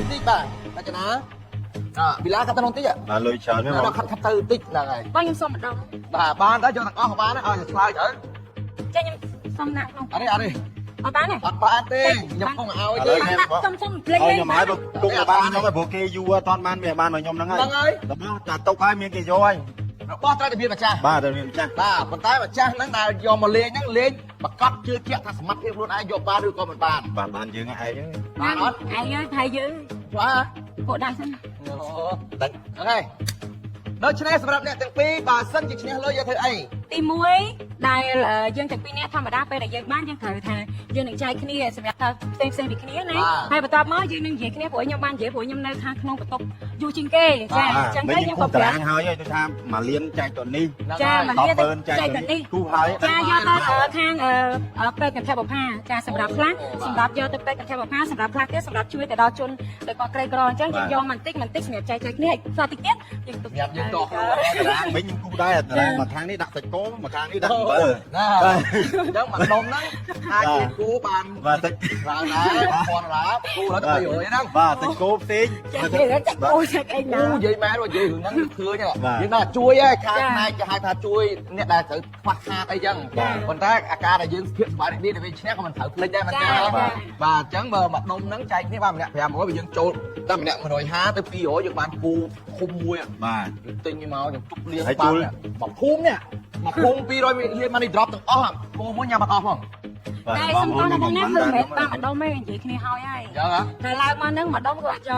នតិចបាទតែចំណាវិឡាខាត់ទៅនតិចបាទលុយច្រើនទេបងខាត់ទៅតិចហ្នឹងហើយ បងខ្ញុំសុំម្ដង បាទបានទៅយកទាំងអស់ក៏បានដែរឲ្យឆ្លើយទៅ ចាខ្ញុំសុំណាក់ក្នុង អត់ទេអត់ទេ អត់បានទេ អត់បានទេខ្ញុំកុំឲ្យទេ សុំលេង ឲ្យ លេង ខ្ញុំឲ្យទុកបានខ្ញុំឲ្យព្រោះគេយូរអត់ទាន់បានមានបានឲ្យខ្ញុំហ្នឹងហើយ ហ្នឹងហើយ ដល់តែទុកឲ្យមានគេយកហើយ របស់ត្រូវតែមានម្ចាស់ បាទតែមានម្ចាស់ បាទប៉ុន្តែម្ចាស់ហ្នឹងដែលយកមកលេងហ្នឹងលេងប្រកាសជឿជាក់ថាសមត្ថភាពខ្លួនឯងយកបានឬក៏មិនបាន បាទបានយើងឯងហ្នឹង បានអត់ ឯងអើយថៃយើង បាទ ពួកដៃសិន អូដឹងអូខេដូច្នេះសម្រាប់អ្នកទាំងពីរបើសិនជាឈ្នះលើយកធ្វើអី ទី1ដែលយើងទាំងពីរនាក់ធម្មតាពេលដែលយើងបានយើងត្រូវថាយើងនឹងចែកគ្នាសម្រាប់ថាផ្សេងពីគ្នាណាហើយបន្ទាប់មកយើងនឹងនិយាយគ្នាព្រោះខ្ញុំបាននិយាយព្រោះខ្ញុំនៅខាងក្នុងបន្ទប់យូរជាងគេចាអញ្ចឹងទៅខ្ញុំក៏ប្រាប់ ហើយទៅថាមួយលានចែកទៅនេះ ចាមក 10,000ចែក ចែក ទៅ ទៅ នេះ នេះ គូហើយ ចាយកទៅខាងពេទ្យកន្ធបុប្ផាចាសម្រាប់ខ្លះសម្រាប់យកទៅពេទ្យកន្ធបុប្ផាសម្រាប់ខ្លះទៀតសម្រាប់ជួយទៅដល់ជនដែលគាត់ក្រីក្រអញ្ចឹងយើងយកបន្តិចបន្តិចសម្រាប់ចែកគ្នាសតិទៀតយើងទុក ញ៉ាំយើងតោះ វិញខ្ញុំគូដែរតារាងមួយខាងនេះដាក់សាច់គោមួយខាងនេះដាក់អំបិល ណាអញ្ចឹងមួយដុំហ្នឹងអាចជាគូបាន បាទសាច់ ឡើងដែរ$1000គូដល់ទៅ200ហ្នឹង បាទសាច់គោផ្សេង ចាគេចែកអូចែកអីណា អូនិយាយមែននិយាយរឿងហ្នឹងឃើញយើងថាជួយឯខាងផ្នែកគេហៅថាជួយអ្នកដែលត្រូវខ្វះខាតអីចឹងប៉ុន្តែអាការដែលយើងភាពសុបាយនេះដែលវាឈ្នះក៏មិនត្រូវភ្លេចដែរមែនទេបាទអញ្ចឹងបើមួយដុំហ្នឹងចែកគ្នាបាទម្នាក់500បើយើងចូលតែម្នាក់150ទៅ200យើងបានគូឃុំមួយ បាទ ទិញមកខ្ញុំទុកលៀងបានមកភូមិនេះមកភូមិ200រៀលមកនេះ drop ទាំងអស់គូមួយញ៉ាំអត់អស់ផង តែសំខាន់ណាស់ហ្នឹងគឺមិនមែនតាមម្ដុំទេនិយាយគ្នាហើយហើយ អញ្ចឹងហ៎ តែឡើងមកហ្នឹងម្ដុំក៏អត់